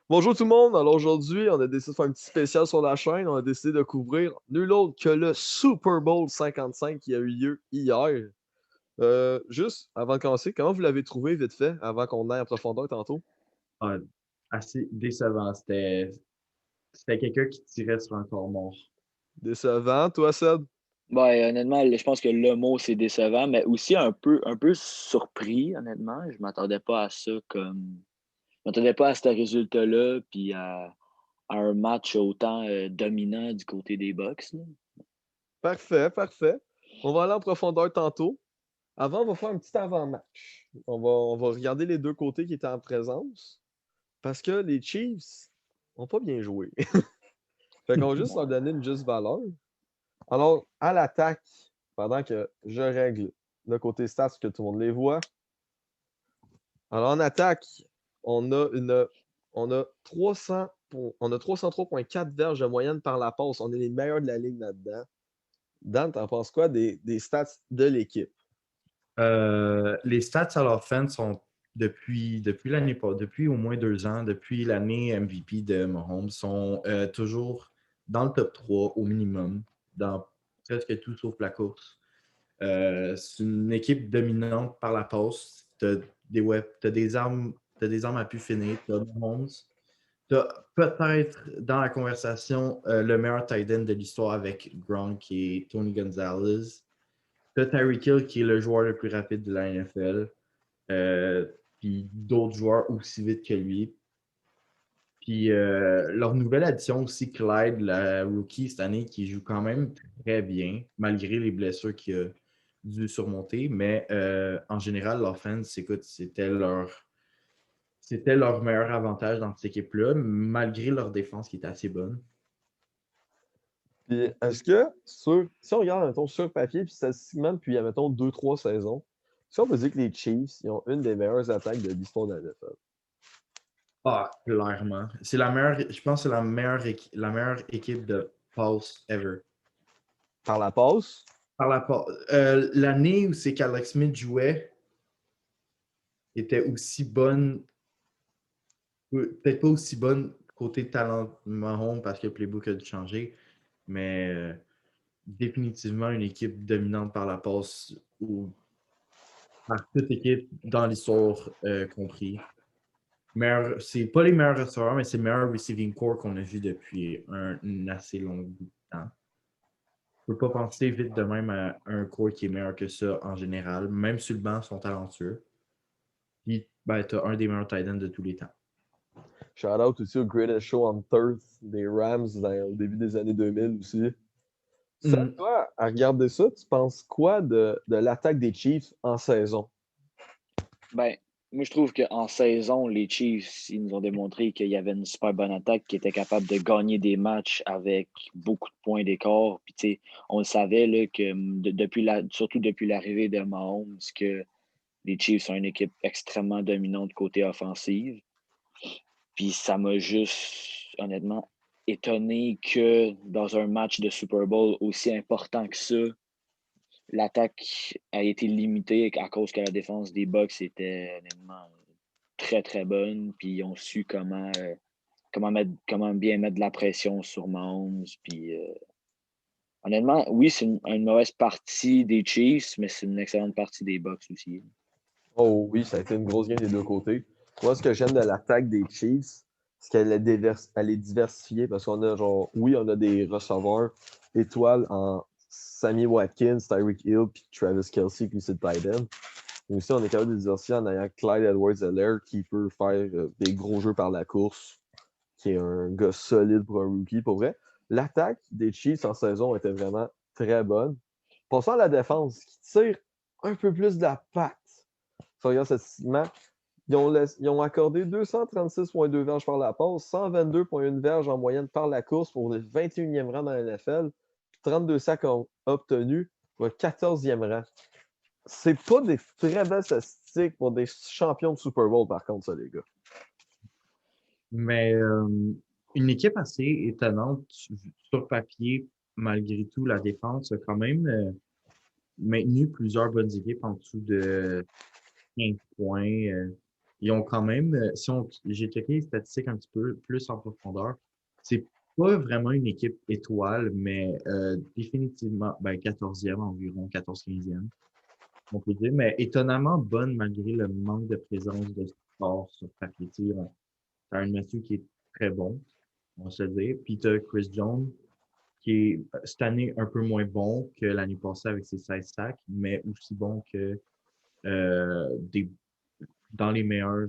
Bonjour tout le monde. Alors aujourd'hui, on a décidé de faire un petit spécial sur la chaîne. On a décidé de couvrir nul autre que le Super Bowl 55 qui a eu lieu hier. Juste avant de commencer, comment vous l'avez trouvé vite fait, avant qu'on aille en profondeur tantôt? Ah, assez décevant. C'était quelqu'un qui tirait sur un corps mort. Décevant, toi, Seb? Ouais, honnêtement, je pense que le mot, c'est décevant, mais aussi un peu surpris, honnêtement. Je m'attendais pas à ça je m'attendais pas à ce résultat-là, puis à un match autant dominant du côté des Bucks, là. Parfait, parfait. On va aller en profondeur tantôt. Avant, on va faire un petit avant-match. On va regarder les deux côtés qui étaient en présence. Parce que les Chiefs ont pas bien joué. Fait qu'on va juste leur Ouais. donner une juste valeur. Alors, à l'attaque, pendant que je règle le côté stats que tout le monde les voit. Alors, en attaque, on a une on a 300 on a 303,4 verges de moyenne par la passe. On est les meilleurs de la ligue là-dedans. Dan, t'en penses quoi des stats de l'équipe? Les stats à l'offense sont depuis au moins 2 ans, depuis l'année MVP de Mahomes, sont toujours dans le top 3 au minimum, dans presque tout sauf la course. C'est une équipe dominante par la passe. T'as des armes à pu finir. T'as Mahomes. T'as peut-être dans la conversation le meilleur tight end de l'histoire avec Gronk et Tony Gonzalez. T'as Tyreek Hill qui est le joueur le plus rapide de la NFL. Puis d'autres joueurs aussi vite que lui. Puis leur nouvelle addition aussi, Clyde, la rookie cette année, qui joue quand même très bien, malgré les blessures qu'il a dû surmonter. Mais en général, l'offense, écoute, c'était leur meilleur avantage dans cette équipe-là, malgré leur défense qui était assez bonne. Puis est-ce que si on regarde, mettons, sur papier, puis statistiquement, depuis, mettons, 2-3 saisons, si on peut dire que les Chiefs, ils ont une des meilleures attaques de l'histoire de la NFL. Ah, clairement. Je pense que c'est la meilleure équipe de pass ever. Par la passe, L'année où c'est qu'Alex Smith jouait était aussi bonne, peut-être pas aussi bonne côté talent Mahomes parce que le playbook a dû changer, mais définitivement une équipe dominante par la passe ou par toute équipe dans l'histoire compris. C'est pas les meilleurs receveurs, mais c'est le meilleur receiving core qu'on a vu depuis un assez long bout de temps. Je peux pas penser vite de même à un core qui est meilleur que ça en général. Même sur le banc, ils sont talentueux. Puis, ben, tu as un des meilleurs tight ends de tous les temps. shout out aussi au Greatest Show on Turf des Rams au début des années 2000 aussi. Ça, Mm. toi, à regarder ça, tu penses quoi de l'attaque des Chiefs en saison? Ben, moi, je trouve qu'en saison, les Chiefs, ils nous ont démontré qu'il y avait une super bonne attaque qui était capable de gagner des matchs avec beaucoup de points d'écart. Puis, tu sais, on le savait là, que surtout depuis l'arrivée de Mahomes, que les Chiefs sont une équipe extrêmement dominante côté offensive. Puis ça m'a juste, honnêtement, étonné que dans un match de Super Bowl aussi important que ça, l'attaque a été limitée à cause que la défense des Bucks était honnêtement très, très bonne. Puis ils ont su comment bien mettre de la pression sur Mahomes. Puis honnêtement, oui, c'est une mauvaise partie des Chiefs, mais c'est une excellente partie des Bucks aussi. Oh oui, ça a été une grosse game des deux côtés. Moi, ce que j'aime de l'attaque des Chiefs, c'est qu'elle est diversifiée parce qu'on a genre, oui, on a des receveurs étoiles en Sammy Watkins, Tyreek Hill, puis Travis Kelce, qui c'est le tight end. Mais aussi, on est capable de diversifier en ayant Clyde Edwards-Helaire qui peut faire des gros jeux par la course, qui est un gars solide pour un rookie. Pour vrai, l'attaque des Chiefs en saison était vraiment très bonne. Passons à la défense, qui tire un peu plus de la patte. Si on regarde statistiquement, ils ont accordé 236,2 verges par la passe, 122,1 verges en moyenne par la course pour le 21e rang dans la NFL, puis 32 sacs obtenus pour le 14e rang. C'est pas des très belles statistiques pour des champions de Super Bowl, par contre, ça, les gars. Mais une équipe assez étonnante sur papier, malgré tout, la défense a quand même maintenu plusieurs bonnes équipes en dessous de 15 points. ils ont quand même, j'ai checké les statistiques un petit peu plus en profondeur, c'est pas vraiment une équipe étoile, mais définitivement, 14e environ, 14-15e, on peut dire, mais étonnamment bonne malgré le manque de présence de sport sur papier. T'as un Matthew qui est très bon, on va se le dire, puis t'as Chris Jones qui est cette année un peu moins bon que l'année passée avec ses 16 sacks, mais aussi bon que dans les meilleurs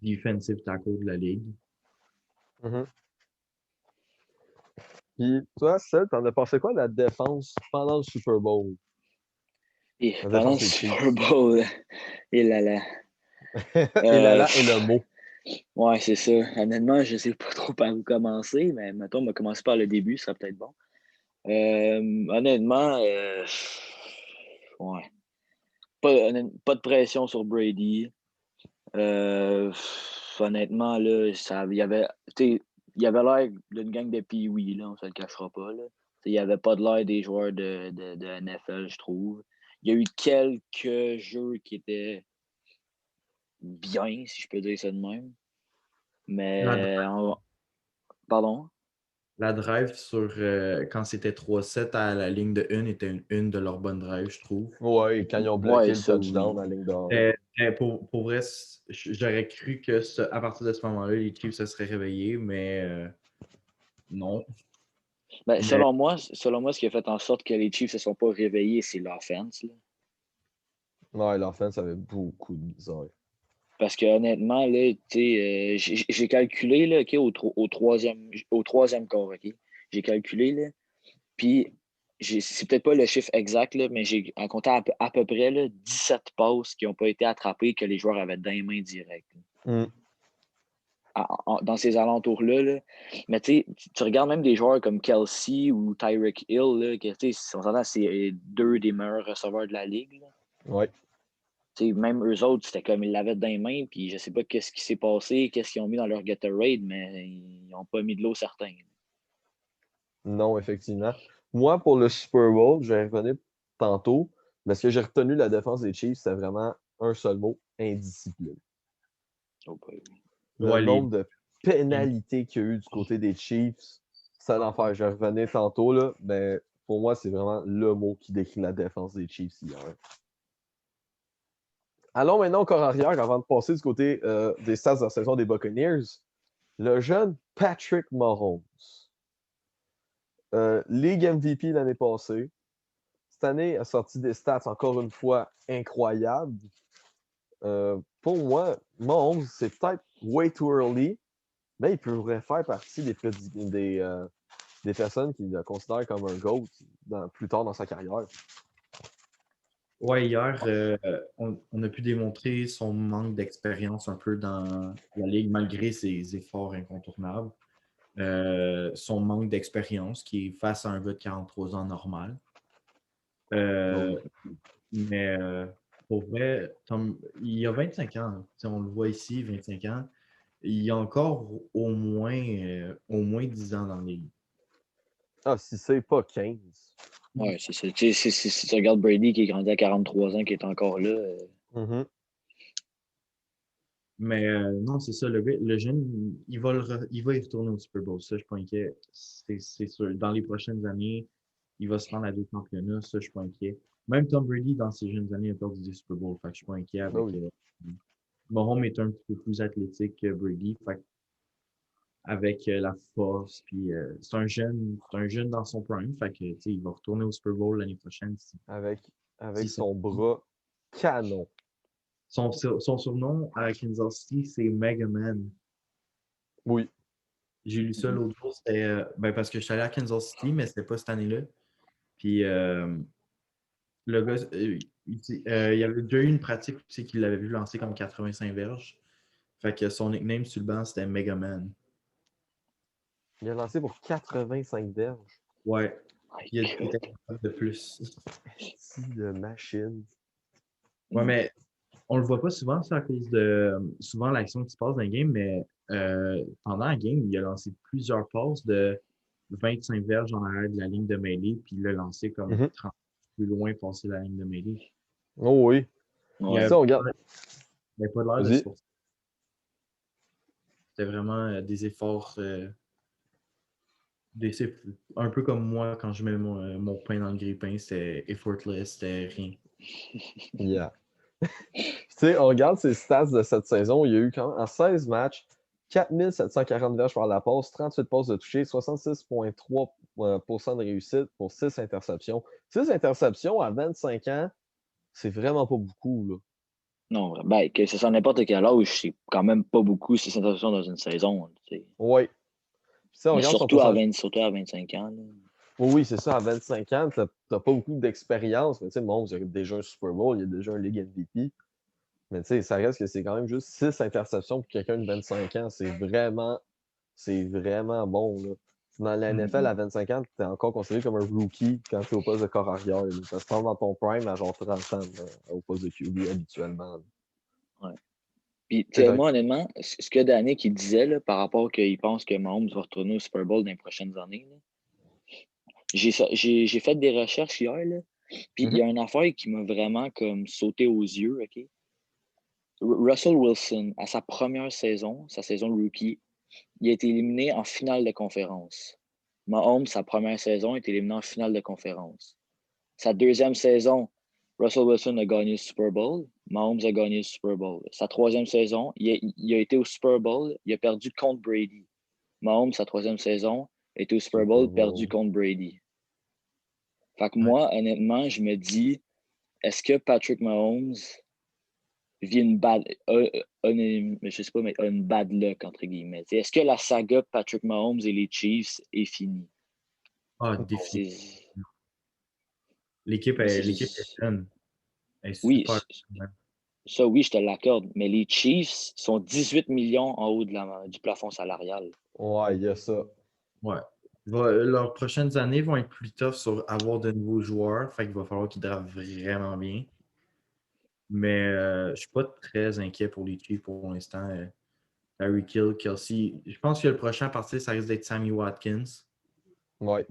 defensive tackles de la ligue. Mhm. Puis toi, Seth, t'en as pensé quoi de la défense pendant le Super Bowl? Et La pendant le défense des Chiefs. Super Bowl, et là là. Et là là est le mot. Ouais, c'est ça. Honnêtement, je sais pas trop par où commencer, mais mettons, on va commencer par le début, ça serait peut-être bon. Honnêtement, ouais. Pas de pression sur Brady. Honnêtement, là, il y avait l'air d'une gang de pee-wee, là, on se le cachera pas, là. Il n'y avait pas de l'air des joueurs de NFL, je trouve. Il y a eu quelques jeux qui étaient bien, si je peux dire ça de même. La, Mais, pardon? la drive sur quand c'était 3-7 à la ligne de 1 était une de leurs bonnes drives, je trouve. Ouais, quand ils ont bloqué Ouais, le ça, touchdown oui. à la ligne d'or. Pour vrai, j'aurais cru que à partir de ce moment-là, les Chiefs se seraient réveillés, mais non. Ben, Mais selon moi, ce qui a fait en sorte que les Chiefs ne se sont pas réveillés, c'est l'offense, là. Ouais, l'offense avait beaucoup de misère. Parce que honnêtement, là, j'ai calculé là, OK, au troisième quart, OK? J'ai calculé, là, puis c'est peut-être pas le chiffre exact, là, mais j'ai compté à peu près là, 17 passes qui n'ont pas été attrapées que les joueurs avaient dans les mains directes. Mm. Dans ces alentours-là. Là. Mais tu regardes même des joueurs comme Kelsey ou Tyreek Hill, là, que, on s'entend, c'est deux des meilleurs receveurs de la ligue. Là. Ouais. Même eux autres, c'était comme ils l'avaient dans les mains, puis je sais pas qu'est-ce qui s'est passé, qu'est-ce qu'ils ont mis dans leur Gatorade, mais ils n'ont pas mis de l'eau certain. Non, effectivement. Moi, pour le Super Bowl, je vais revenir tantôt, mais ce que j'ai retenu de la défense des Chiefs, c'est vraiment un seul mot, indiscipline. Okay. Le ouais, nombre de pénalités qu'il y a eu du côté des Chiefs, c'est l'enfer. Je vais revenir tantôt, là, mais pour moi, c'est vraiment le mot qui décrit la défense des Chiefs hier. Allons maintenant encore arrière avant de passer du côté des stats de la saison des Buccaneers. Le jeune Patrick Mahomes. Ligue MVP l'année passée. Cette année, a sorti des stats encore une fois incroyables. Pour moi, Mahomes, c'est peut-être way too early, mais il pourrait faire partie des personnes qui le considèrent comme un GOAT plus tard dans sa carrière. Ouais, hier, on a pu démontrer son manque d'expérience un peu dans la ligue, malgré ses efforts incontournables. Son manque d'expérience qui est face à un gars de 43 ans normal. Mais pour vrai, il y a 25 ans, on le voit ici, 25 ans, il y a encore au moins 10 ans dans la ligue. Ah, si c'est pas 15. Ouais, c'est ça. Si tu regardes Brady qui est grandi à 43 ans, qui est encore là. Mm-hmm. Mais non, c'est ça, le jeune, il va y retourner au Super Bowl. Ça, je suis pas inquiet. C'est sûr. Dans les prochaines années, il va se rendre à 2 championnats. Ça, je suis pas inquiet. Même Tom Brady, dans ses jeunes années, a perdu des Super Bowls. Fait que je suis pas inquiet avec. Oui. Mahomes est un petit peu plus athlétique que Brady. Fait que avec la force, puis c'est un jeune dans son prime. Fait que, il va retourner au Super Bowl l'année prochaine. Avec Si son bras canon. Son surnom à Kansas City, c'est Mega Man. Oui. J'ai lu ça l'autre jour, c'était parce que je suis allé à Kansas City, mais c'était pas cette année-là. Puis le gars, il y avait déjà eu une pratique qu'il l'avait vu lancer comme 85 verges. Fait que son nickname sur le banc, c'était Mega Man. Il a lancé pour 85 verges. Ouais. My Il God. était capable de plus. C'est de machine. Ouais, mais on le voit pas souvent, ça, à cause de souvent l'action qui se passe dans le game, mais pendant la game, il a lancé plusieurs passes de 25 verges en arrière de la ligne de mêlée, puis il l'a lancé comme 30 plus loin, passer la ligne de mêlée. Oh oui. Il y Ouais. a Ça, on regarde. Il n'y avait pas l'air de Vas-y. se forcer. C'était vraiment des efforts, un peu comme moi quand je mets mon pain dans le grille-pain, c'était effortless, c'était rien. Yeah. Tu sais, on regarde ses stats de cette saison. Il y a eu quand même, en 16 matchs, 4740 verges par la passe, 38 passes de toucher, 66,3% de réussite pour 6 interceptions. 6 interceptions à 25 ans, c'est vraiment pas beaucoup, là. Non, ben, que ce soit n'importe quel âge, c'est quand même pas beaucoup, 6 interceptions dans une saison. Tu sais. Oui. Puis, tu sais, on Mais regarde son surtout à pourcentage. surtout à 25 ans. Là. Oui, c'est ça, à 25 ans, t'as pas beaucoup d'expérience. Mais tu sais, Mahomes, il y a déjà un Super Bowl, il y a déjà un League MVP. Mais tu sais, ça reste que c'est quand même juste 6 interceptions pour quelqu'un de 25 ans. C'est vraiment bon, là. Dans la NFL, à 25 ans, tu es encore considéré comme un rookie quand tu es au poste de corps arrière. Là. Ça se passe dans ton prime à genre 30 ans là, au poste de QB habituellement. Là. Ouais. Puis, tu C'est sais, vrai. moi, honnêtement, ce que Danny qui disait là, par rapport qu'il pense que Mahomes va retourner au Super Bowl dans les prochaines années, là, j'ai fait des recherches hier, là, puis il y a une affaire qui m'a vraiment comme sauté aux yeux, OK? Russell Wilson, à sa première saison, sa saison rookie, il a été éliminé en finale de conférence. Mahomes, sa première saison, a été éliminé en finale de conférence. Sa deuxième saison, Russell Wilson a gagné le Super Bowl. Mahomes a gagné le Super Bowl. Sa troisième saison, il a été au Super Bowl. Il a perdu contre Brady. Mahomes, sa troisième saison, a été au Super Super Bowl, perdu Bowl. contre Brady. Fait que Ouais. moi, honnêtement, je me dis, est-ce que Patrick Mahomes vit une bad, je sais pas, mais une bad luck, entre guillemets. T'sais, est-ce que la saga Patrick Mahomes et les Chiefs est finie? Ah, définitivement. C'est- L'équipe mais est, c'est- l'équipe est jeune. Elle est Oui, super jeune. ça, oui, je te l'accorde. Mais les Chiefs sont 18 millions en haut du plafond salarial. Ouais, il y a ça. Ouais. Leurs prochaines années vont être plus tough sur avoir de nouveaux joueurs. Fait qu'il va falloir qu'ils draftent vraiment bien. Mais je suis pas très inquiet pour les Chiefs pour l'instant. Tyreek Hill, Kelsey. Je pense que le prochain à partir, ça risque d'être Sammy Watkins. Ouais.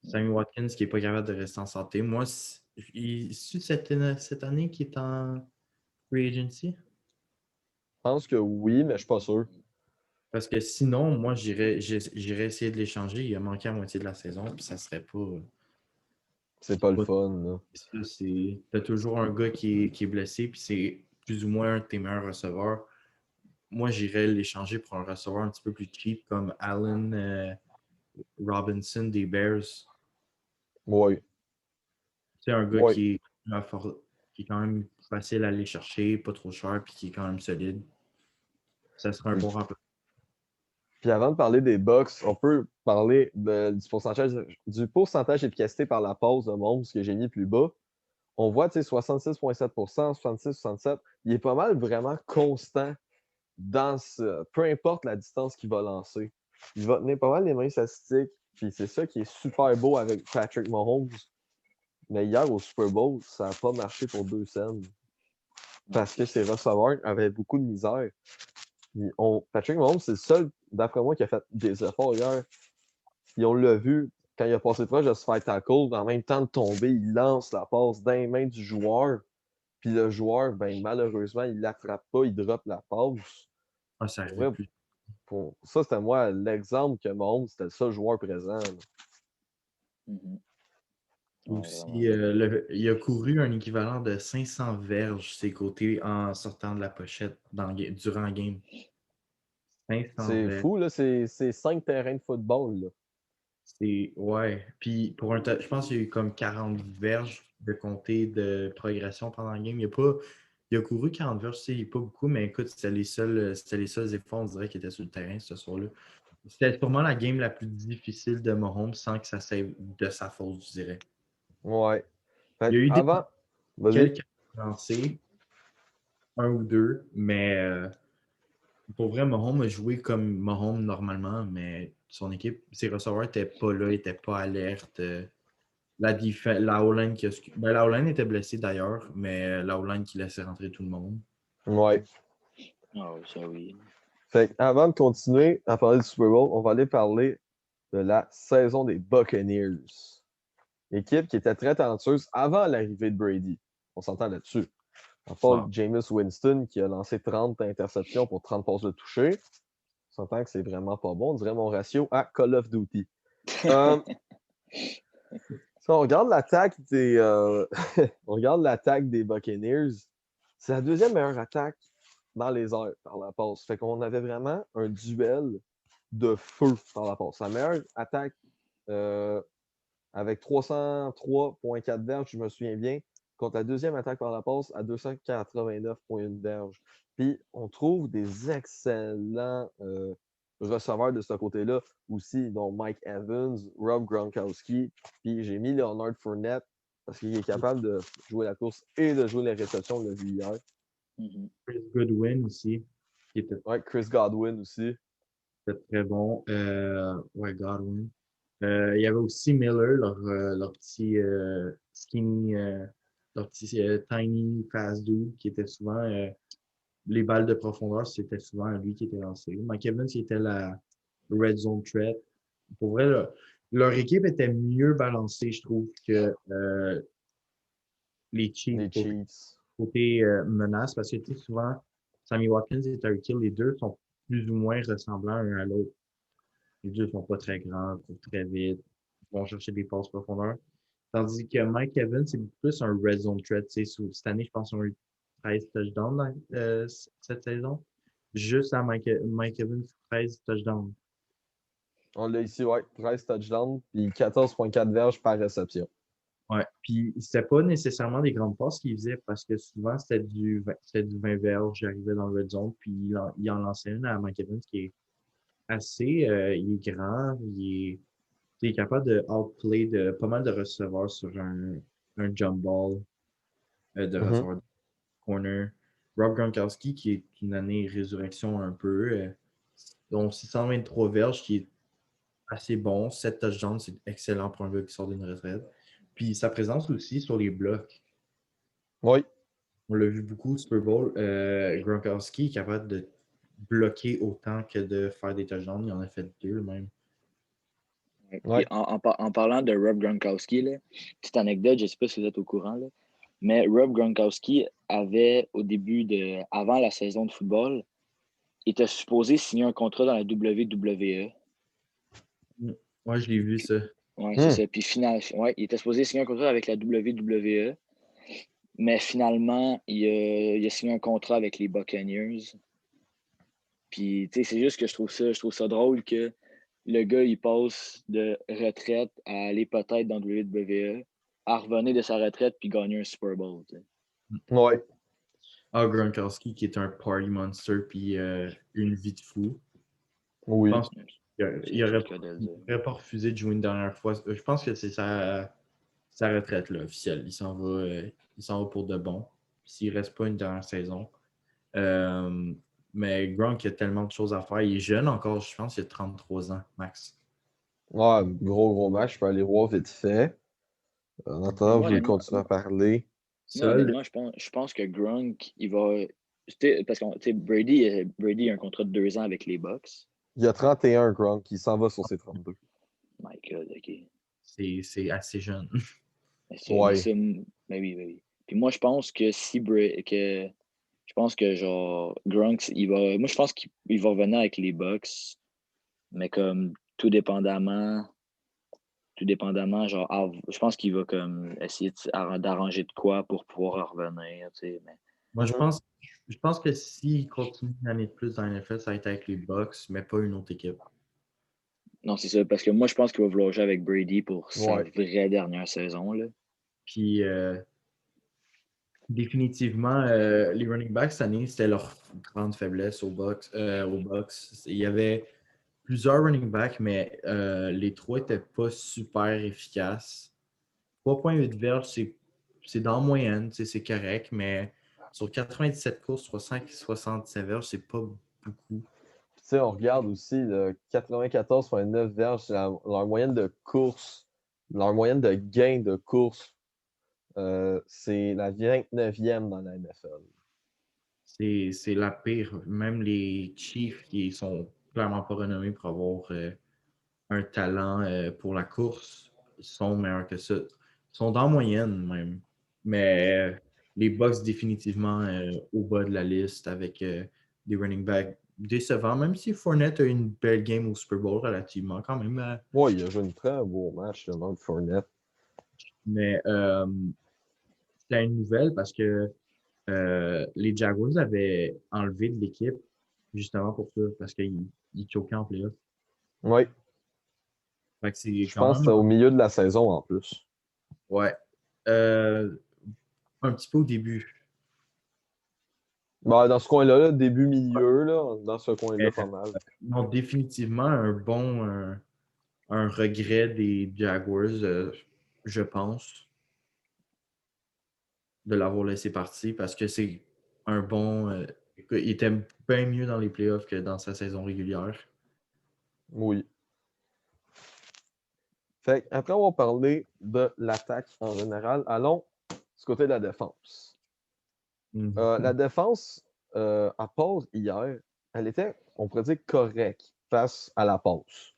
Sammy Watkins qui n'est pas capable de rester en santé. Moi, c'est cette année qui est en free agency. Je pense que oui, mais je suis pas sûr. Parce que sinon, moi, j'irais essayer de l'échanger. Il a manqué à moitié de la saison, puis ça serait pas. C'est pas le pas fun, là. ça, t'as toujours un gars qui est blessé, puis c'est plus ou moins un de tes meilleurs receveurs. Moi, j'irais l'échanger pour un receveur un petit peu plus cheap comme Allen Robinson des Bears. Ouais. C'est un gars Ouais. qui est quand même facile à aller chercher, pas trop cher, puis qui est quand même solide. Ça serait un bon remplacement. Puis avant de parler des Bucks, on peut parler du pourcentage d'efficacité par la pause de Mahomes que j'ai mis plus bas. On voit, tu sais, 66,7%, 66-67. Il est pas mal vraiment constant peu importe la distance qu'il va lancer. Il va tenir pas mal les mains statistiques. Puis c'est ça qui est super beau avec Patrick Mahomes. Mais hier au Super Bowl, ça n'a pas marché pour 2 scènes. Parce que ses receveurs avaient beaucoup de misère. Patrick Mahomes, c'est le seul, d'après moi, qui a fait des efforts hier. Puis on l'a vu, quand il a passé proche de se faire tackle, en même temps de tomber, il lance la passe dans les mains du joueur. Puis le joueur, ben, malheureusement, il ne l'attrape pas, il drop la passe. Ah, ça Pour arrivait vrai, plus. ça, c'était moi l'exemple que Mahomes, c'était le seul joueur présent. Là. Mhm. Ouais, Aussi, vraiment. il a couru un équivalent de 500 verges ses côtés en sortant de la pochette durant le game. 500 C'est verges. fou, là, c'est 5 terrains de football. Là. Ouais. Puis je pense qu'il y a eu comme 40 verges de compter de progression pendant le game. Il a couru 40 verges, tu sais, il n'est pas beaucoup, mais écoute, c'était les seuls efforts, on dirait, qui étaient sur le terrain ce soir-là. C'était sûrement la game la plus difficile de Mahomes sans que ça soit de sa faute, je dirais. Ouais. Il y Fait a eu vas-y. quelques lancers, un ou deux, mais pour vrai, Mahomes a joué comme Mahomes normalement, mais son équipe, ses receveurs n'étaient pas là, n'étaient pas alertes. La O-line la O-line était blessée d'ailleurs, mais la O-line qui laissait rentrer tout le monde. Ouais. Ah oui, ça oui. Fait avant de continuer à parler du Super Bowl, on va aller parler de la saison des Buccaneers. Équipe qui était très talentueuse avant l'arrivée de Brady. On s'entend là-dessus. À part Wow. Jameis Winston qui a lancé 30 interceptions pour 30 passes de toucher. On s'entend que c'est vraiment pas bon. On dirait mon ratio à Call of Duty. Si on regarde l'attaque des, on regarde l'attaque des Buccaneers, c'est la deuxième meilleure attaque dans les airs par la passe. Fait qu'on avait vraiment un duel de feu par la passe. La meilleure attaque avec 303,4 verges, je me souviens bien, contre la deuxième attaque par la passe à 289,1 verges. Puis on trouve des excellents receveurs de ce côté-là aussi, dont Mike Evans, Rob Gronkowski, puis j'ai mis Leonard Fournette parce qu'il est capable de jouer la course et de jouer les réceptions, on l'a vu hier. Chris Goodwin aussi, qui était Ouais, Chris Godwin aussi. très bon. Ouais, Godwin. Il y avait aussi Miller, leur petit skinny, leur petit tiny fast dude, qui était souvent les balles de profondeur, c'était souvent lui qui était lancé. Mike Evans, qui était la red zone threat. Pour vrai, leur équipe était mieux balancée, je trouve, que les Chiefs Les Chiefs. côté menace, parce que tu sais, souvent, Sammy Watkins et Tyreek Hill, les deux sont plus ou moins ressemblants l'un à l'autre. Les deux sont pas très grands, courent très vite, vont chercher des passes profondeur. Tandis que Mike Evans, c'est beaucoup plus un red zone threat. Cette année, je pense qu'on a eu 13 touchdowns cette saison. Juste à Mike Evans, 13 touchdowns. On l'a ici, ouais, 13 touchdowns, puis 14,4 verges par réception. Ouais. Puis c'était pas nécessairement des grandes passes qu'il faisait parce que souvent c'était du 20 verges. J'arrivais dans le red zone, puis il en lançait une à Mike Evans qui est assez. Il est grand, il est capable de outplay de pas mal de receveurs sur un jump ball de receveur de corner. Rob Gronkowski, qui est une année résurrection un peu, dont 623 verges, qui est assez bon. 7 touchdowns, c'est excellent pour un gars qui sort d'une retraite. Puis sa présence aussi sur les blocs. Oui. On l'a vu beaucoup au Super Bowl. Gronkowski est capable de bloquer autant que de faire des touchdowns. Il en a fait 2 même. Puis Ouais. en parlant de Rob Gronkowski, là, petite anecdote, je ne sais pas si vous êtes au courant, là, mais Rob Gronkowski avait, avant la saison de football, était supposé signer un contrat dans la WWE. Moi, je l'ai vu ça. Oui, c'est ça. Puis il était supposé signer un contrat avec la WWE, mais finalement, il a signé un contrat avec les Buccaneers. Puis, tu sais, c'est juste que je trouve ça drôle que le gars, il passe de retraite à aller peut-être dans le WWE, à revenir de sa retraite puis gagner un Super Bowl. Tu sais. Ouais. Ah, Gronkowski qui est un party monster puis une vie de fou. Oui. Je pense qu'il n'aurait dire. pas refusé de jouer une dernière fois. Je pense que c'est sa retraite là, officielle. Il s'en va pour de bon. S'il ne reste pas une dernière saison. Mais Gronk, il a tellement de choses à faire. Il est jeune encore, je pense qu'il a 33 ans, max. Ouais, gros match. Je peux aller voir vite fait. En attendant, Moi, vous continuez à parler. Moi, honnêtement, je pense que Gronk, il va. Parce que Brady a un contrat de 2 ans avec les Bucks. Il y a 31 Gronk qui s'en va sur ses 32. My God, OK. C'est assez jeune. Ouais. Mais oui. Puis moi, je pense que je pense que genre Gronk, moi je pense qu'il va revenir avec les Bucks, mais comme tout dépendamment, genre je pense qu'il va comme essayer d'arranger de quoi pour pouvoir revenir, tu sais, mais Moi, je pense que s'il continue une année de plus dans la NFL, ça va être avec les Bucks, mais pas une autre équipe. non, c'est ça, parce que moi je pense qu'il va vouloir jouer avec Brady pour sa Ouais. vraie dernière saison, là. Puis, définitivement, les running backs cette année, c'était leur grande faiblesse aux Bucks. Il y avait plusieurs running backs, mais les 3 n'étaient pas super efficaces. 3,8 verges, c'est dans la moyenne, c'est correct, mais sur 97 courses, 367 verges, c'est pas beaucoup. Tu sais, on regarde aussi le 94,9 verges, leur moyenne de course, leur moyenne de gain de course, c'est la 29e dans la NFL. C'est la pire. Même les Chiefs, qui sont clairement pas renommés pour avoir un talent pour la course, sont meilleurs que ça. Ils sont dans la moyenne même. Mais les Bucks définitivement au bas de la liste avec des running backs décevants, même si Fournette a eu une belle game au Super Bowl relativement quand même. Ouais, il a joué un très beau match, le nom de Fournette. Mais c'était une nouvelle parce que les Jaguars avaient enlevé de l'équipe justement pour ça, parce qu'ils choquaient en playoff. Oui, Fait que c'est je quand pense que même. c'était au milieu de la saison en plus. Ouais. Euh, un petit peu au début. Bah, dans ce coin-là, là, début-milieu, là, dans ce coin-là, Mais, pas mal. non, définitivement un regret des Jaguars, je pense, de l'avoir laissé partir parce que c'est un bon. Écoute, il était bien mieux dans les playoffs que dans sa saison régulière. Oui. Fait après avoir parlé de l'attaque en général, allons du côté de la défense. La défense, à pause hier, elle était, on pourrait dire, correcte face à la pause.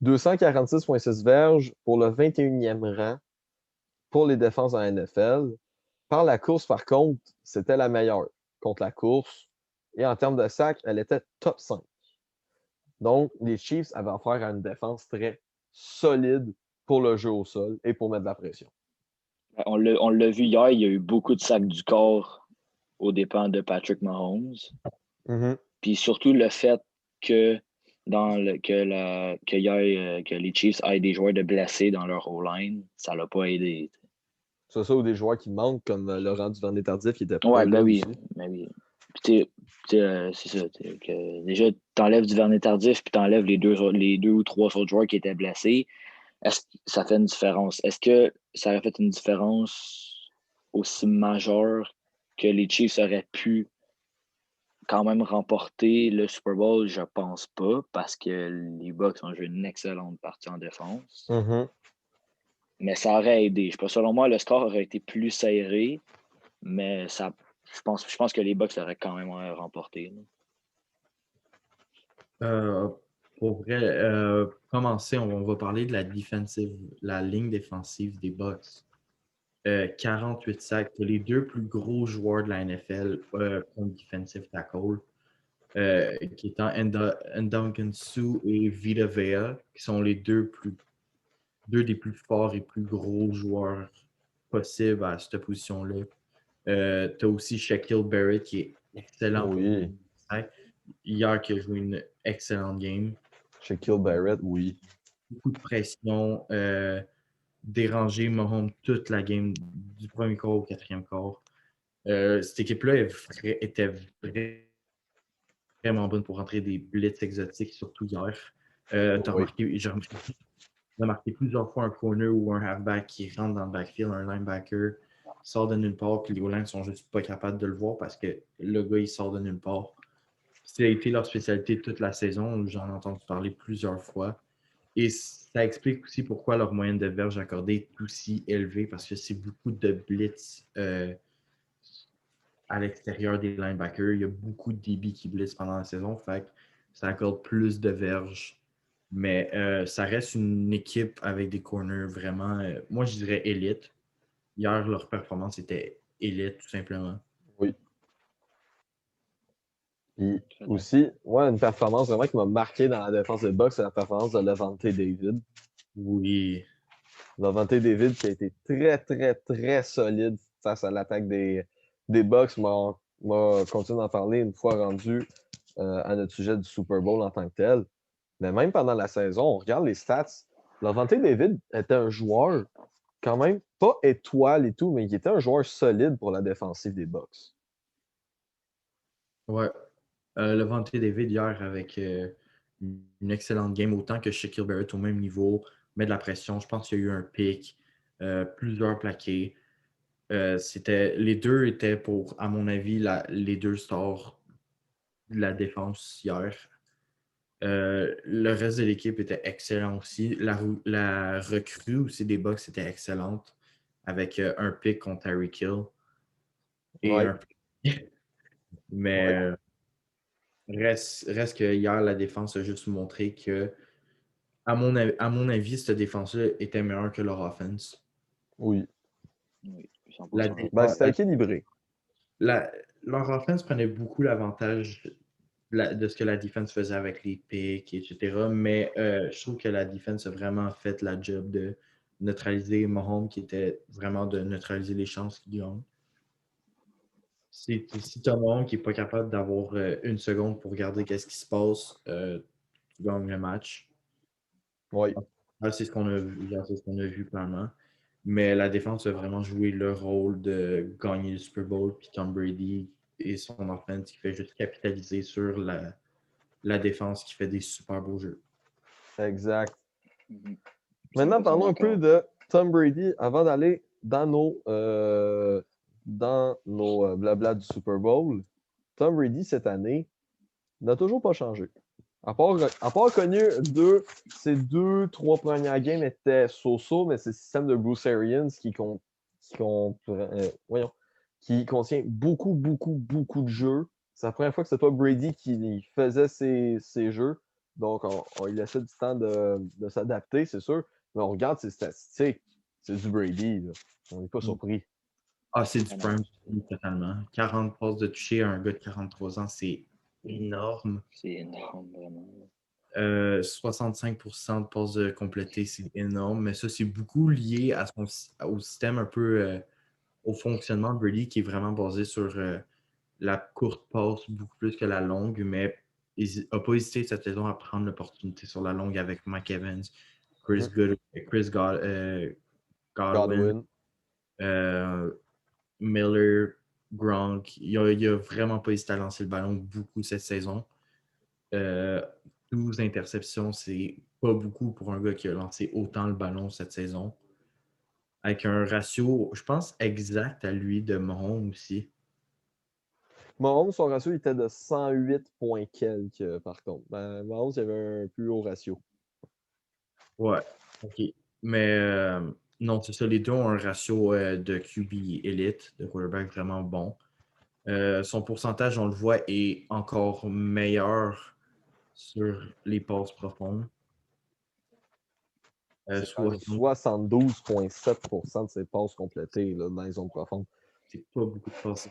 246,6 verges pour le 21e rang pour les défenses en NFL. Par la course, par contre, c'était la meilleure contre la course. Et en termes de sac, elle était top 5. Donc, les Chiefs avaient affaire à une défense très solide pour le jeu au sol et pour mettre de la pression. On l'a vu hier, il y a eu beaucoup de sacs du corps aux dépens de Patrick Mahomes. Mm-hmm. Puis surtout le fait que que les Chiefs aient des joueurs de blessés dans leur O-line, ça l'a pas aidé. C'est ça, ou des joueurs qui manquent, comme Laurent Duvernay-Tardif, qui était pas Ouais, là ben oui. aussi. Ben oui. Puis c'est ça. Déjà, t'enlèves Duvernay Tardif, puis t'enlèves les deux ou trois autres joueurs qui étaient blessés. Est-ce que ça fait une différence? Est-ce que ça aurait fait une différence aussi majeure que les Chiefs auraient pu quand même remporter le Super Bowl? Je pense pas, parce que les Bucks ont joué une excellente partie en défense. Mm-hmm. Mais ça aurait aidé. Selon moi, le score aurait été plus serré, mais je pense que les Bucks l'auraient quand même remporté. Pour vrai, commencer, on va parler de la ligne défensive des Bucks. 48 sacs. Les deux plus gros joueurs de la NFL comme defensive tackle, qui étant Ndamukong Suh et Vita Vea, qui sont les deux des plus forts et plus gros joueurs possibles à cette position-là. Tu as aussi Shaquille Barrett qui est excellent pour Oui. hier qui a joué une excellente game. Shaquille Barrett, oui. Beaucoup de pression, déranger Mahomes toute la game du premier quart au quatrième quart. Cette équipe-là était vraiment bonne pour rentrer des blitz exotiques, surtout hier. Oui. J'ai remarqué plusieurs fois un corner ou un halfback qui rentre dans le backfield, un linebacker sort de nulle part, puis les O-line sont juste pas capables de le voir parce que le gars, il sort de nulle part. Ça a été leur spécialité toute la saison. J'en ai entendu parler plusieurs fois. Et ça explique aussi pourquoi leur moyenne de verges accordée est aussi élevée, parce que c'est beaucoup de blitz à l'extérieur des linebackers. Il y a beaucoup de DB qui blitz pendant la saison, fait que ça accorde plus de verges. Mais ça reste une équipe avec des corners vraiment, moi je dirais élite. Hier, leur performance était élite, tout simplement. Oui. Puis aussi, ouais, une performance vraiment qui m'a marqué dans la défense des Bucks, c'est la performance de Levante David. Oui. Levante David qui a été très, très, très solide face à l'attaque des Bucks. M'a continué d'en parler une fois rendu à notre sujet du Super Bowl en tant que tel. Mais même pendant la saison, on regarde les stats. Levante David était un joueur quand même pas étoile et tout, mais il était un joueur solide pour la défensive des Bucks. Ouais. Levante David hier avec une excellente game, autant que Shaquille Barrett au même niveau, met de la pression. Je pense qu'il y a eu un pic, plusieurs plaqués. Les deux étaient pour, à mon avis, les deux stars de la défense hier. Le reste de l'équipe était excellent aussi. La recrue aussi des Bucks était excellente avec un pick contre Harry Kill. Et Ouais. un Mais Ouais. reste que hier, la défense a juste montré que, à mon avis, cette défense-là était meilleure que leur offense. Oui. Oui, La, 100%. Ben, la, c'était équilibré. leur offense prenait beaucoup l'avantage de ce que la défense faisait avec les picks, etc. Mais je trouve que la défense a vraiment fait la job de neutraliser Mahomes, qui était vraiment de neutraliser les chances qu'il gagne. Si tu as Mahomes qui n'est pas capable d'avoir une seconde pour regarder qu'est-ce qui se passe, tu gagnes le match. Oui. C'est ce qu'on a vu clairement. Mais la défense a vraiment joué le rôle de gagner le Super Bowl, puis Tom Brady et son offense qui fait juste capitaliser sur la défense qui fait des super beaux jeux. Exact. Mhm. Maintenant, parlons un peu de Tom Brady avant d'aller dans nos blabla du Super Bowl. Tom Brady, cette année, n'a toujours pas changé. À part connu ses 2-3 premières games étaient so-so, mais c'est le système de Bruce Arians qui contient beaucoup, beaucoup, beaucoup de jeux. C'est la première fois que c'est pas Brady qui faisait ses jeux. Donc, on lui laissait du temps de s'adapter, c'est sûr. Mais on regarde ses statistiques. C'est du Brady. Là. On n'est pas surpris. Ah, c'est du prime totalement. 40 passes de toucher à un gars de 43 ans, c'est énorme. C'est énorme, vraiment. 65% de passes de complétées, c'est énorme. Mais ça, c'est beaucoup lié au système un peu, au fonctionnement de Brady, qui est vraiment basé sur la courte passe beaucoup plus que la longue. Mais il n'a pas hésité cette saison à prendre l'opportunité sur la longue avec Mike Evans, Chris Godwin. Miller, Gronk, il a vraiment pas hésité à lancer le ballon beaucoup cette saison. 12 interceptions, c'est pas beaucoup pour un gars qui a lancé autant le ballon cette saison. Avec un ratio, je pense, exact à lui de Mahomes aussi. Mahomes, son ratio était de 108 points quelques, par contre. Mahomes, il avait un plus haut ratio. Ouais, ok. Mais non, c'est ça, les deux ont un ratio de QB élite, de quarterback vraiment bon. Son pourcentage, on le voit, est encore meilleur sur les passes profondes. C'est 72,7% de ses passes complétées là, dans les zones profondes. C'est pas beaucoup de passes.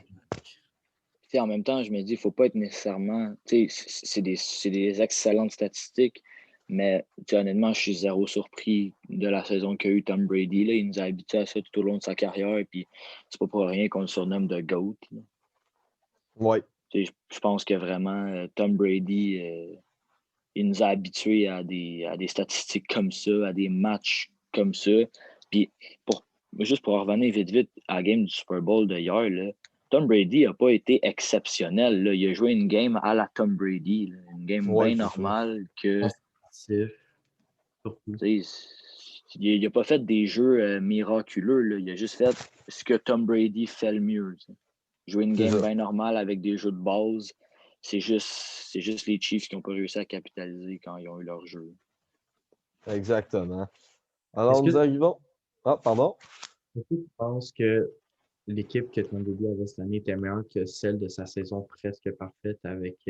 En même temps, je me dis, il ne faut pas être nécessairement. C'est des excellentes statistiques, mais honnêtement, je suis zéro surpris de la saison qu'a eu Tom Brady. Là. Il nous a habitués à ça tout au long de sa carrière, et puis c'est pas pour rien qu'on le surnomme de GOAT. Oui. Je pense que vraiment, Tom Brady, il nous a habitués à des statistiques comme ça, à des matchs comme ça. Puis, juste pour revenir vite à la game du Super Bowl de hier, là, Tom Brady n'a pas été exceptionnel. Là. Il a joué une game à la Tom Brady, là. Une game bien normale que. Il n'a pas fait des jeux miraculeux. Là. Il a juste fait ce que Tom Brady fait le mieux. T'sais. Jouer une game bien normale avec des jeux de base. C'est juste les Chiefs qui n'ont pas réussi à capitaliser quand ils ont eu leur jeu. Exactement. Alors, nous arrivons. Ah, pardon. Est-ce que tu penses que l'équipe que Tom Brady avait cette année était meilleure que celle de sa saison presque parfaite avec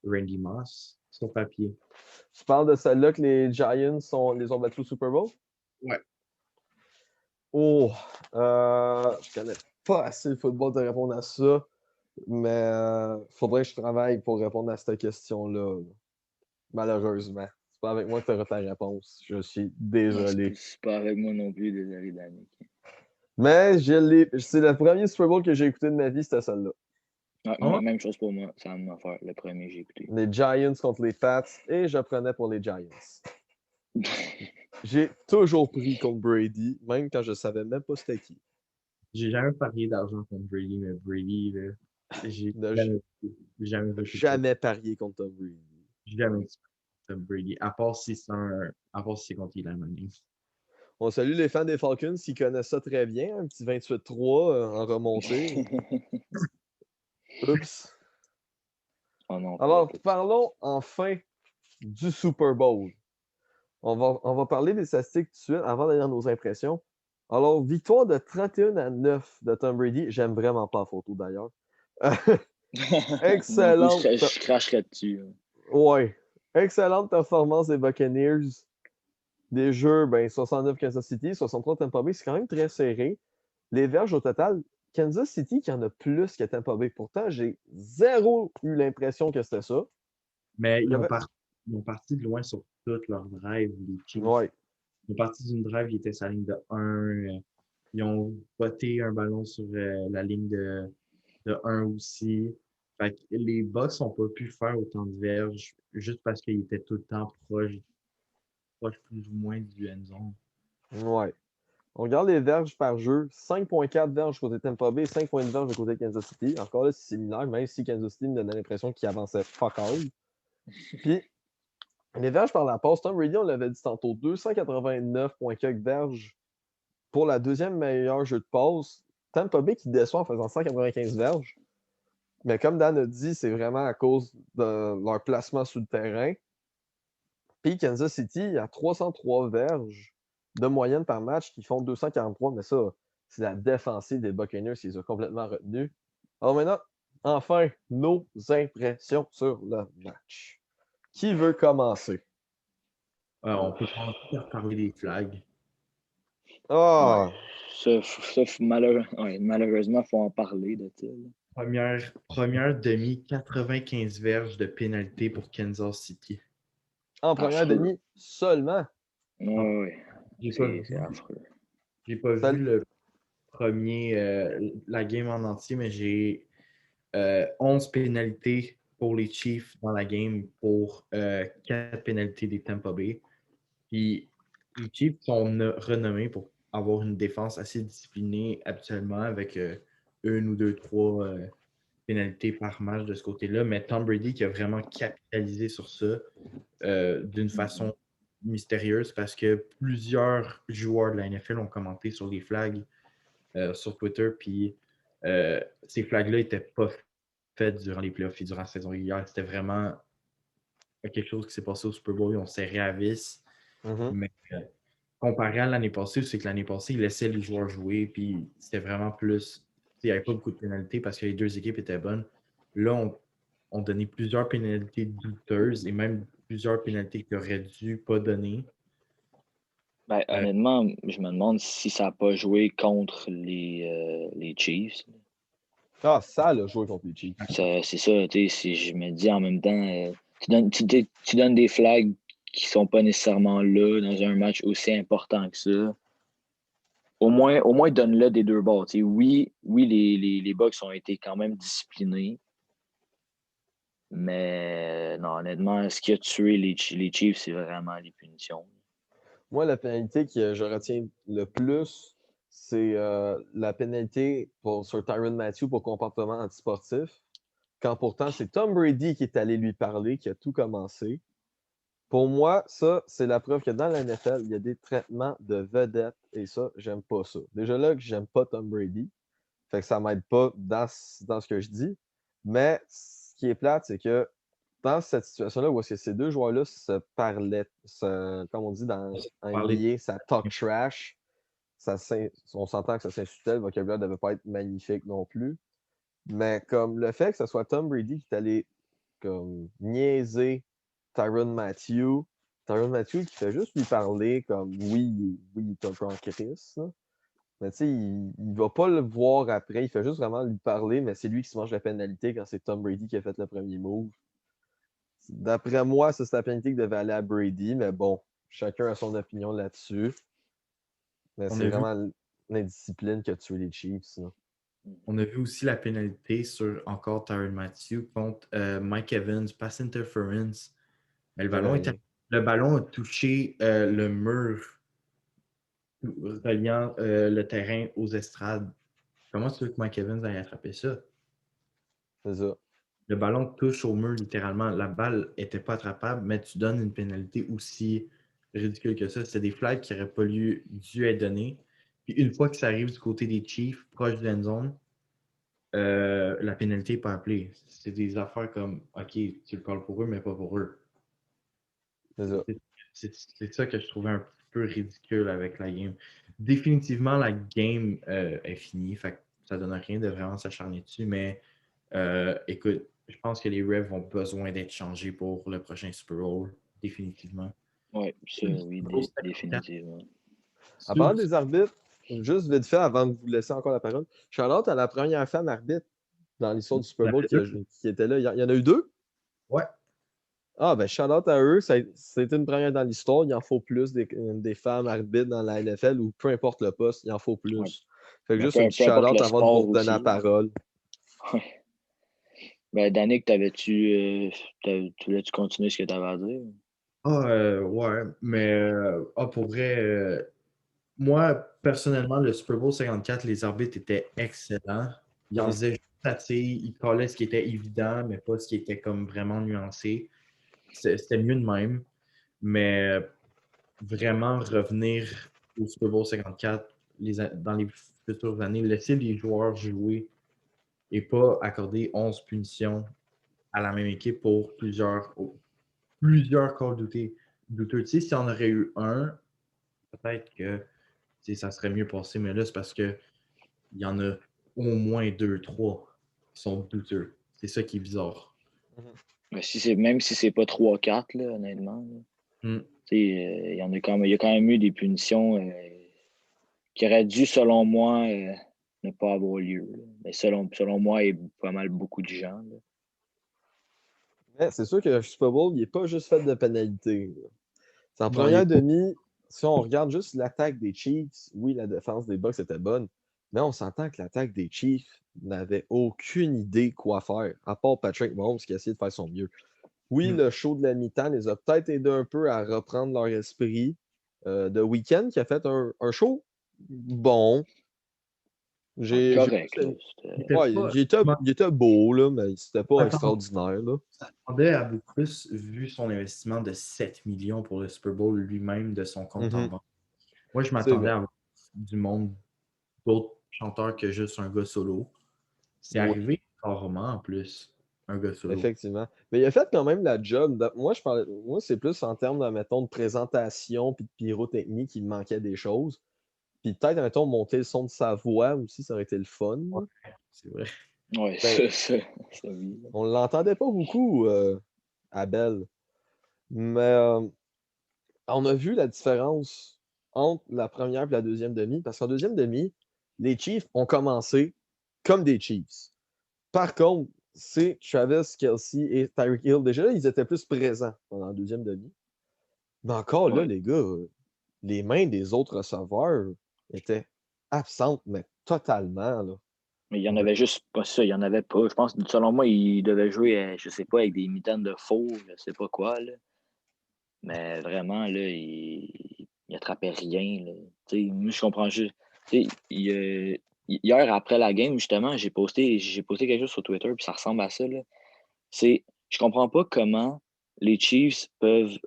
Randy Moss sur papier? Tu parles de celle-là que les Giants les ont battus au Super Bowl? Ouais. Oh, je connais pas assez le football de répondre à ça, mais faudrait que je travaille pour répondre à cette question-là. Malheureusement. C'est pas avec moi que tu auras ta réponse. Je suis désolé. C'est pas avec moi non plus, désolé, Danick. Mais c'est le premier Super Bowl que j'ai écouté de ma vie, c'était celle-là. Ouais, même chose pour moi, c'est la même affaire, le premier que j'ai écouté. Les Giants contre les Pats, et je prenais pour les Giants. J'ai toujours pris contre Brady, même quand je savais même pas c'était qui. J'ai jamais parié d'argent contre Brady, mais Brady, là, j'ai jamais parié contre Tom Brady. Jamais contre Tom Brady, à part si c'est contre Eli Manning. On salue les fans des Falcons qui connaissent ça très bien, un petit 28-3 en remontée. Oups. Oh non, alors, parlons enfin du Super Bowl. On va parler des statistiques tout de suite avant d'aller dans nos impressions. Alors, victoire de 31-9 de Tom Brady. J'aime vraiment pas la photo d'ailleurs. Excellente. Je cracherais dessus. Ouais. Excellente performance des Buccaneers. Des jeux, 69 Kansas City, 63 Tampa Bay. C'est quand même très serré. Les verges au total, Kansas City qui en a plus que Tampa Bay. Pourtant, j'ai zéro eu l'impression que c'était ça. Mais Il y avait- ils ont parti de loin sur toute leur drive, les Chiefs. Ouais. Ils ont parti d'une drive, ils étaient sur la ligne de 1. Ils ont botté un ballon sur la ligne de 1 aussi. Fait que les Bucks n'ont pas pu faire autant de verges juste parce qu'ils étaient tout le temps proches plus ou moins du end zone. Ouais. On regarde les verges par jeu. 5,4 verges côté Tampa Bay, 5,1 verges de côté Kansas City. Encore là, c'est similaire, même si Kansas City me donnait l'impression qu'il avançait fuck all. Puis, les verges par la passe, Tom Brady, on l'avait dit tantôt, 289,4 verges pour la deuxième meilleure jeu de passe. Tampa Bay qui déçoit en faisant 195 verges. Mais comme Dan a dit, c'est vraiment à cause de leur placement sur le terrain. Puis Kansas City a 303 verges de moyenne par match qui font 243, mais ça, c'est la défensive des Buccaneers qui les a complètement retenus. Alors maintenant, enfin, nos impressions sur le match. Qui veut commencer? On peut commencer par parler des flags. Ah! Malheureusement, il faut en parler de ça. Première demi, 95 verges de pénalité pour Kansas City. En première demi seulement. Oui, c'est affreux. J'ai pas vu le la game en entier, mais j'ai 11 pénalités pour les Chiefs dans la game pour 4 pénalités des Tampa Bay. Puis les Chiefs sont renommés pour avoir une défense assez disciplinée habituellement avec 1 ou 2, 3 pénalités par match de ce côté-là. Mais Tom Brady qui a vraiment capitalisé sur ça d'une façon mystérieuse parce que plusieurs joueurs de la NFL ont commenté sur les flags sur Twitter. Puis ces flags-là n'étaient pas faites durant les playoffs et durant la saison régulière. C'était vraiment quelque chose qui s'est passé au Super Bowl. Ils ont serré à vis. Mais comparé à l'année passée, c'est que l'année passée, ils laissaient les joueurs jouer. Puis c'était vraiment plus. Il n'y avait pas beaucoup de pénalités parce que les deux équipes étaient bonnes. Là, on donnait plusieurs pénalités douteuses et même plusieurs pénalités qu'ils auraient dû pas donner. Honnêtement, je me demande si ça n'a pas joué contre les Chiefs. Ah, ça a joué contre les Chiefs. C'est ça, si je me dis en même temps, tu donnes des flags qui sont pas nécessairement là dans un match aussi important que ça. Au moins donne-le des deux bords. Oui, les Bucks ont été quand même disciplinés. Mais non, honnêtement, ce qui a tué les Chiefs, c'est vraiment les punitions. Moi, la pénalité que je retiens le plus, c'est la pénalité sur Tyrann Mathieu pour comportement antisportif. Quand pourtant, c'est Tom Brady qui est allé lui parler, qui a tout commencé. Pour moi, ça, c'est la preuve que dans la NFL, il y a des traitements de vedettes et ça, j'aime pas ça. Déjà là, que j'aime pas Tom Brady. Fait que ça m'aide pas dans ce que je dis. Mais ce qui est plate, c'est que dans cette situation-là, où est-ce que ces deux joueurs-là se parlaient, comme on dit dans NBA, ça talk trash, on s'entend que ça s'insultait, le vocabulaire ne devait pas être magnifique non plus. Mais comme le fait que ce soit Tom Brady qui est allé comme niaiser Tyrann Mathieu qui fait juste lui parler comme oui, il est un peu en crise. Mais tu sais, il va pas le voir après, il fait juste vraiment lui parler, mais c'est lui qui se mange la pénalité quand c'est Tom Brady qui a fait le premier move. D'après moi, ça, c'est la pénalité qui devait aller à Brady, mais bon, chacun a son opinion là-dessus. Mais c'est vraiment l'indiscipline qui a tué les Chiefs. Là. On a vu aussi la pénalité sur encore Tyrann Mathieu contre Mike Evans, pass interference. Mais le ballon a touché le mur reliant le terrain aux estrades. Comment tu veux que Mike Evans aille attraper ça? C'est ça. Le ballon touche au mur littéralement. La balle n'était pas attrapable, mais tu donnes une pénalité aussi ridicule que ça. C'est des flags qui n'auraient pas dû être donnés. Puis une fois que ça arrive du côté des Chiefs, proche de l'end zone, la pénalité n'est pas appelée. C'est des affaires comme OK, tu le calls pour eux, mais pas pour eux. C'est ça. C'est ça que je trouvais un petit peu ridicule avec la game. Définitivement, la game est finie. Fait que ça donne rien de vraiment s'acharner dessus. Mais écoute, je pense que les refs ont besoin d'être changés pour le prochain Super Bowl. Définitivement. Oui, définitivement. En parlant des arbitres, juste vite fait, avant de vous laisser encore la parole, shout-out à la première femme arbitre dans l'histoire du Super Bowl qui était là. Il y en a eu 2? Ouais. Ah, ben, shout-out à eux. C'était une première dans l'histoire. Il en faut plus des femmes arbitres dans la NFL ou peu importe le poste, il en faut plus. Ouais. Fait que Ben, juste un petit peu importe shout-out le avant de sport vous redonner la aussi. parole. Ouais. Ben, Danick, tu voulais-tu continuer ce que tu avais à dire? Ouais, mais pour vrai, moi, personnellement, le Super Bowl 54, les arbitres étaient excellents. Ils en faisaient juste assez, ils callaient ce qui était évident, mais pas ce qui était comme vraiment nuancé. C'était mieux de même. Mais vraiment revenir au Super Bowl 54 dans les futures années, laisser les joueurs jouer et pas accorder 11 punitions à la même équipe pour plusieurs calls douteux. Tu sais, si on aurait eu un, peut-être que ça serait mieux passé, mais là, c'est parce qu'il y en a au moins 2, 3 qui sont douteux. C'est ça qui est bizarre. Ben, même si c'est pas 3-4, là, honnêtement. Là. Il y a quand même eu des punitions qui auraient dû, selon moi, ne pas avoir lieu. Là. Mais selon moi et pas mal beaucoup de gens. Là. Mais c'est sûr que le Super Bowl, il n'est pas juste fait de pénalités. En Non, première demi, si on regarde juste l'attaque des Chiefs, oui, la défense des Bucks était bonne, mais on s'entend que l'attaque des Chiefs n'avait aucune idée quoi faire, à part Patrick Mahomes qui a essayé de faire son mieux. Oui, le show de la mi-temps les a peut-être aidés un peu à reprendre leur esprit. The Weeknd qui a fait un show bon. Correct. Là, Ouais, il était beau, là, mais c'était pas Attends, extraordinaire. Là. ça attendait à beaucoup plus vu son investissement de 7 millions pour le Super Bowl lui-même de son compte en banque. Moi, je m'attendais à avoir du monde, d'autres chanteurs que juste un gars solo. C'est arrivé rarement en plus, un gars solo. Effectivement. Mais il a fait quand même la job. Moi, c'est plus en termes de, mettons, de présentation puis de pyrotechnie qu'il manquait des choses. Puis peut-être, mettons, monter le son de sa voix aussi, ça aurait été le fun. Ouais, c'est vrai. Ouais, Ben, ça oui. on l'entendait pas beaucoup, Abel. Mais on a vu la différence entre la première et la deuxième demi. Parce qu'en deuxième demi, les Chiefs ont commencé comme des Chiefs. Par contre, c'est Travis Kelce et Tyreek Hill. Déjà, ils étaient plus présents pendant la deuxième demi. Mais encore là, les gars, les mains des autres receveurs étaient absentes, mais totalement. Là. Mais il n'y en avait juste pas ça. Il n'y en avait pas. Je pense, selon moi, il devait jouer, je sais pas, avec des mitaines de faux, je sais pas quoi. Là. Mais vraiment, là, il attrapait rien. Là. Moi, je comprends juste. Hier, après la game, justement, j'ai posté quelque chose sur Twitter, puis ça ressemble à ça. Là. Je comprends pas comment les Chiefs peuvent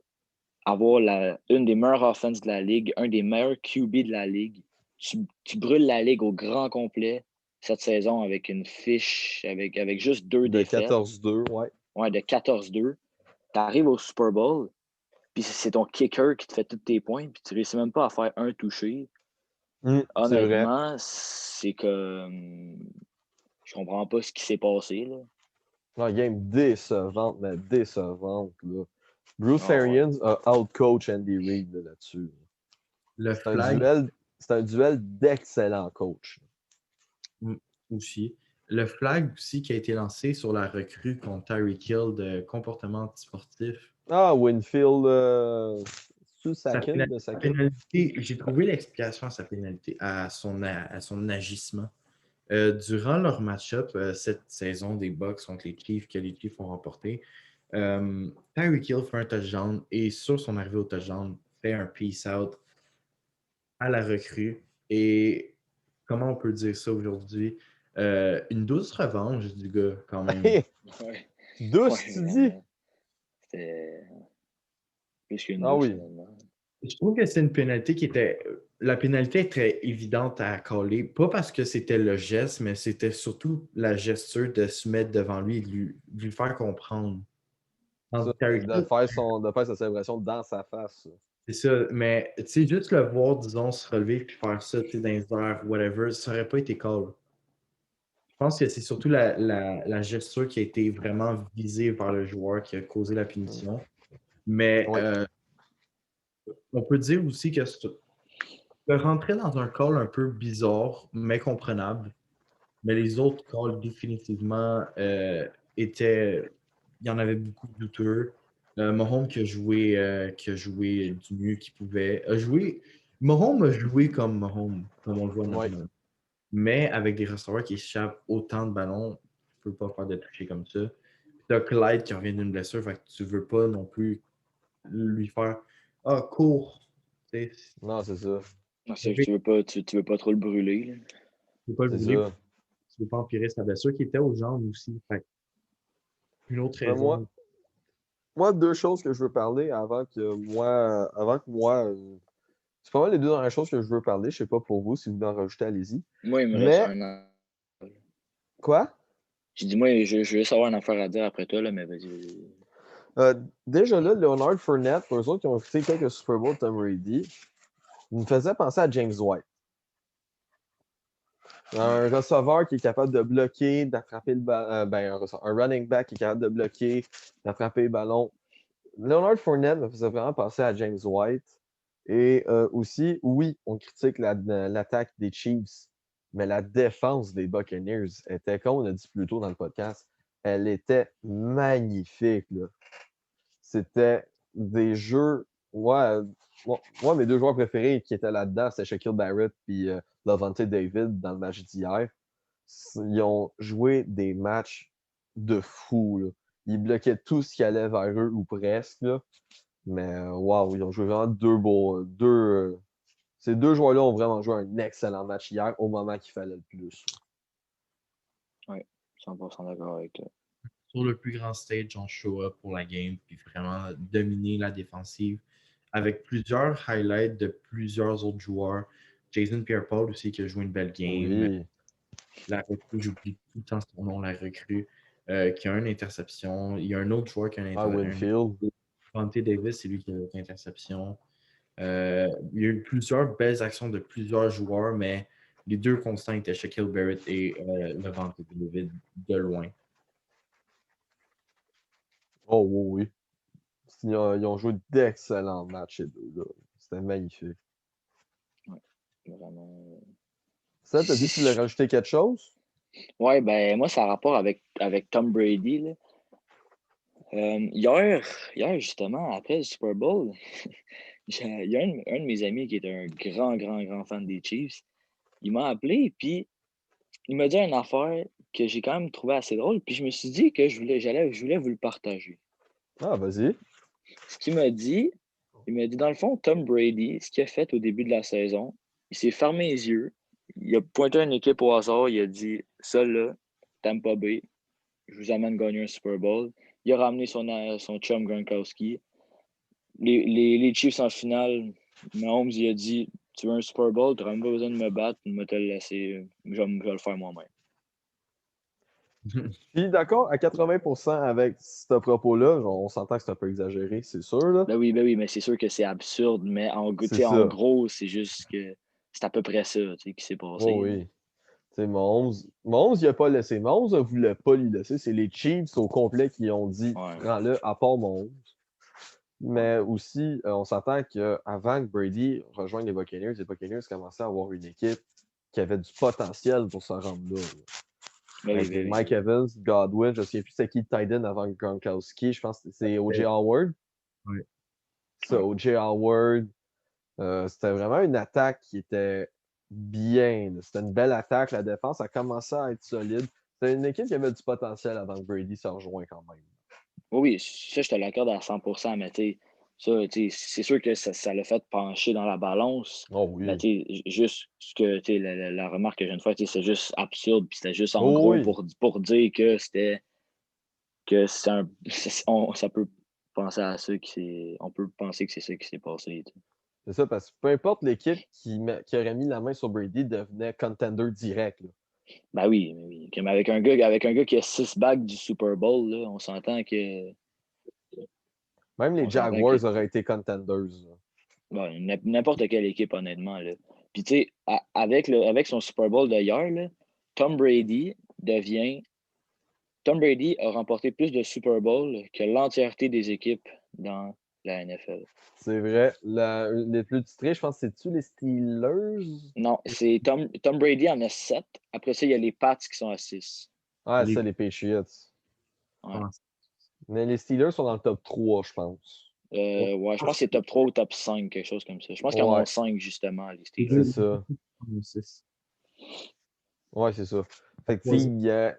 avoir une des meilleures offenses de la ligue, un des meilleurs QB de la ligue. Tu brûles la ligue au grand complet cette saison avec une fiche, avec juste 2 De défaites. 14-2, ouais. Ouais, de 14-2. Tu arrives au Super Bowl, puis c'est ton kicker qui te fait tous tes points, puis tu réussis même pas à faire un touché. Honnêtement, c'est que je comprends pas ce qui s'est passé. Là. Une game décevante, mais décevante. Là. Bruce Arians a out-coach Andy Reid là-dessus. C'est un duel d'excellents coachs. Aussi. Le flag aussi qui a été lancé sur la recrue contre Tyreek Hill de comportement antisportif. Ah, Winfield, sous sa pénalité, j'ai trouvé l'explication à sa pénalité, à son agissement. Durant leur match-up cette saison des Bucks contre les Chiefs, que les Chiefs ont remporté, Tyreek Hill fait un touchdown et sur son arrivée au touchdown, fait un peace-out à la recrue. Et comment on peut dire ça aujourd'hui? Une douce revanche du gars, quand même. Douce, tu dis? C'était plus qu'une douce, finalement. Je trouve que c'est une pénalité qui était. La pénalité est très évidente à caller, pas parce que c'était le geste, mais c'était surtout la gesture de se mettre devant lui et de lui faire comprendre. De faire sa célébration dans sa face. C'est ça, mais tu sais, juste le voir, disons, se relever et faire ça, tu sais, dans les airs, whatever, ça n'aurait pas été call. Je pense que c'est surtout la gesture qui a été vraiment visée vers le joueur qui a causé la punition. Mais on peut dire aussi que Je rentrais dans un call un peu bizarre, mais comprenable. Mais les autres calls, définitivement, étaient. Il y en avait beaucoup de douteux. Mahomes qui a joué du mieux qu'il pouvait. Mahomes a joué comme Mahomes, comme on le voit Ouais. maintenant. Mais avec des receveurs qui échappent autant de ballons, tu ne peux pas faire de toucher comme ça. Tu as Clyde qui revient d'une blessure, fait que tu ne veux pas non plus lui faire Ah, cours. Tu sais, Non, c'est ça. Non, c'est que tu veux pas trop le brûler. Là. tu ne veux pas le C'est brûler, ça. tu ne veux pas empirer sa blessure qui était aux jambes aussi. Fait que une autre Ben, moi, raison. moi, deux choses que je veux parler avant que moi, c'est pas mal les deux dernières choses que je veux parler. Je sais pas pour vous, si vous voulez en rajouter, allez-y. Moi, il me reste Mais, un an. quoi? J'ai dit, moi, je veux juste avoir une affaire à dire après toi, là, mais vas-y. Euh, Déjà là, Leonard Fournette, pour eux autres qui ont écouté quelques Super Bowl de Tom Brady, il me faisait penser à James White. Un receveur qui est capable de bloquer, d'attraper le ballon. Un running back qui est capable de bloquer, d'attraper le ballon. Leonard Fournette me faisait vraiment penser à James White. Et aussi, oui, on critique l'attaque des Chiefs, mais la défense des Buccaneers était, comme on a dit plus tôt dans le podcast, elle était magnifique. Là. C'était des jeux. Moi, mes deux joueurs préférés qui étaient là-dedans, c'était Shaquille Barrett et Lavonte David dans le match d'hier. Ils ont joué des matchs de fou. Là. Ils bloquaient tout ce qui allait vers eux ou presque. Là. Mais waouh, ils ont joué vraiment ces deux joueurs-là ont vraiment joué un excellent match hier au moment qu'il fallait le plus. Oui, 100% d'accord avec toi. Sur le plus grand stage, on show up pour la game, puis vraiment dominer la défensive avec plusieurs highlights de plusieurs autres joueurs. Jason Pierre-Paul aussi qui a joué une belle game. Oui. La recrue, j'oublie tout le temps son nom, la recrue, qui a une interception. Il y a un autre joueur qui a une Winfield. Vontae Davis, c'est lui qui a une interception. Il y a eu plusieurs belles actions de plusieurs joueurs, mais les deux constants étaient Shaquille Barrett et Lavonte David de loin. Oh oui, oui. Ils ont joué d'excellents matchs, ces deux-là. C'était magnifique. Ouais, vraiment. Ça, t'as dit que tu voulais rajouter quelque chose? Ouais, ben moi, ça a rapport avec Tom Brady. Là. Hier, justement, après le Super Bowl, il y a un de mes amis qui est un grand fan des Chiefs. Il m'a appelé, puis il m'a dit une affaire que j'ai quand même trouvé assez drôle, puis je me suis dit que je voulais vous le partager. Ah, vas-y. Ce qu'il m'a dit, il m'a dit, dans le fond, Tom Brady, ce qu'il a fait au début de la saison, il s'est fermé les yeux, il a pointé une équipe au hasard, il a dit, ça là, Tampa Bay, je vous amène gagner un Super Bowl. Il a ramené son chum Gronkowski. Les Chiefs en finale, Mahomes, il a dit, tu veux un Super Bowl, tu n'as même pas besoin de me battre, je vais te le laisser, je vais le faire moi-même. Je suis d'accord à 80% avec ce propos-là. Genre, on s'entend que c'est un peu exagéré, c'est sûr. Là. Ben oui, mais c'est sûr que c'est absurde, mais C'est en ça. gros, c'est juste que c'est à peu près ça qui s'est Oh passé. Là. oui. Mahomes, il a pas laissé. Mahomes ne voulait pas lui laisser. C'est les Chiefs au complet qui ont dit Ouais. prends-le à part Mahomes. Mais aussi, on s'entend qu'avant que Brady rejoigne les Buccaneers commençaient à avoir une équipe qui avait du potentiel pour se rendre là. Ben oui, Avec les ben oui. Mike Evans, Godwin, je ne sais plus c'est qui le tight end avant Gronkowski. Je pense que c'est O.J. Howard. Oui. Ça, Ouais. O.J. Howard. C'était vraiment une attaque qui était bien. C'était une belle attaque. La défense a commencé à être solide. C'était une équipe qui avait du potentiel avant que Brady se rejoigne quand même. Oui, ça, je te l'accorde à 100%, mais c'est sûr que ça l'a fait pencher dans la balance. Oh Mais oui. juste ce que la remarque que je viens de faire, c'est juste absurde, puis c'était juste en Oh gros oui. pour dire que c'est ça peut penser à ça on peut penser que c'est ça qui s'est passé. C'est ça, parce que peu importe l'équipe qui aurait mis la main sur Brady devenait contender direct. Là. Ben oui, mais oui. Comme avec un gars qui a 6 bagues du Super Bowl, là, on s'entend que. Même les On s'entend que Jaguars auraient été contenders. Là. bon, n'importe quelle équipe, honnêtement. Là. Puis, tu sais, avec son Super Bowl d'hier, là, Tom Brady devient. Tom Brady a remporté plus de Super Bowl que l'entièreté des équipes dans la NFL. C'est vrai. Les plus titrés, je pense, c'est-tu les Steelers? Non, c'est Tom Brady en a 7. Après ça, il y a les Pats qui sont à 6. Ah, Les- ça, les Patriots. Ouais. Mais les Steelers sont dans le top 3, je pense. Ouais, je pense que c'est top 3 ou top 5, quelque chose comme ça. Je pense qu'ils en Ouais, ont 5, justement, les les Steelers. c'est ça. 6. Ouais, c'est ça. Fait que, tu sais, Troisième.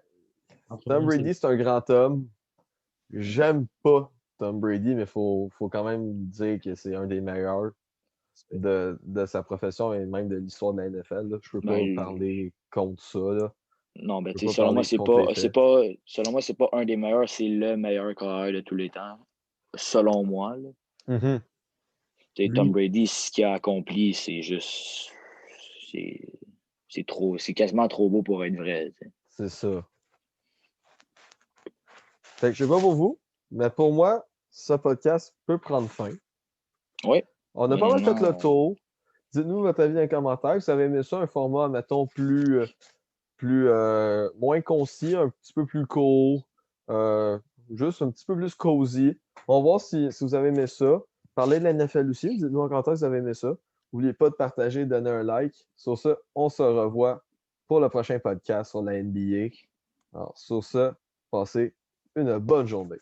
En Tom troisième, Brady, c'est un grand homme. J'aime pas Tom Brady, mais faut quand même dire que c'est un des meilleurs de sa profession et même de l'histoire de la NFL. Là. Je peux pas Ben, parler contre ça. Là. non, ben, Je tu peux sais, pas selon moi, parler contre les faits. selon moi, c'est pas un des meilleurs, c'est le meilleur carrière de tous les temps. Selon moi, là. Mhm. Tu sais, Lui, Tom Brady, ce qu'il a accompli, c'est juste. C'est c'est trop. C'est quasiment trop beau pour être vrai. Tu sais. C'est ça. Fait que je sais pas pour vous, mais pour moi, ce podcast peut prendre fin. Ouais, On a pas mal fait le honnêtement. tour. Dites-nous votre avis dans les commentaires. Vous avez aimé ça, un format, mettons, moins concis, un petit peu plus court, euh, juste un petit peu plus cosy. On va voir si vous avez aimé ça. Parlez de la NFL aussi. Dites-nous en commentaire si vous avez aimé ça. N'oubliez pas de partager, de donner un like. Sur ce, on se revoit pour le prochain podcast sur la NBA. Alors, sur ce, passez une bonne journée.